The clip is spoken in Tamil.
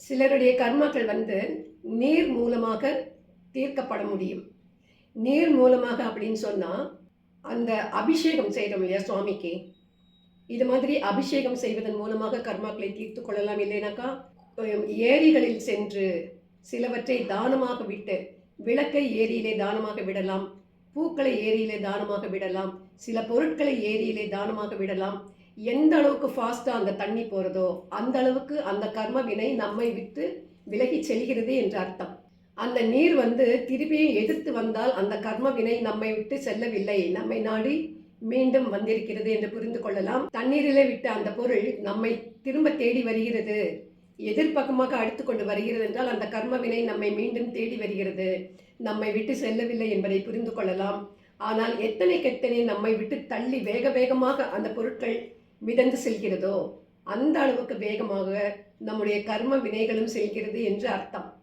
சிலருடைய கர்மாக்கள் நீர் மூலமாக தீர்க்கப்பட முடியும். நீர் மூலமாக அப்படின்னு சொன்னா, அந்த அபிஷேகம் செய்றோம் இல்லையா சுவாமிக்கு, இது மாதிரி அபிஷேகம் செய்வதன் மூலமாக கர்மாக்களை தீர்த்துக் கொள்ளலாம். இல்லைனாக்கா, ஏரிகளில் சென்று சிலவற்றை தானமாக விட்டு, விளக்கை ஏரியிலே தானமாக விடலாம், பூக்களை ஏரியிலே தானமாக விடலாம், சில பொருட்களை ஏரியிலே தானமாக விடலாம். எந்த அளவுக்கு ஃபாஸ்ட்டா அந்த தண்ணி போறதோ, அந்த அளவுக்கு அந்த கர்ம வினை நம்மை விட்டு விலகிச் செல்கிறது என்று அர்த்தம். அந்த நீர் திருப்பியும் எதிர்த்து வந்தால் அந்த கர்ம வினை நம்மை விட்டு செல்லவில்லை, நம்மை நாடி மீண்டும் வந்திருக்கிறது என்று புரிந்து கொள்ளலாம். தண்ணீரிலே விட்ட அந்த பொருள் நம்மை திரும்ப தேடி வருகிறது, எதிர்பக்கமாக அடித்துக் கொண்டு வருகிறது என்றால் அந்த கர்ம வினை நம்மை மீண்டும் தேடி வருகிறது, நம்மை விட்டு செல்லவில்லை என்பதை புரிந்து கொள்ளலாம். ஆனால் எத்தனை நம்மை விட்டு தள்ளி வேக வேகமாக அந்த பொருட்கள் மிதந்து செல்கிறதோ, அந்த அளவுக்கு வேகமாக நம்முடைய கர்ம வினைகளும் செல்கிறது என்று அர்த்தம்.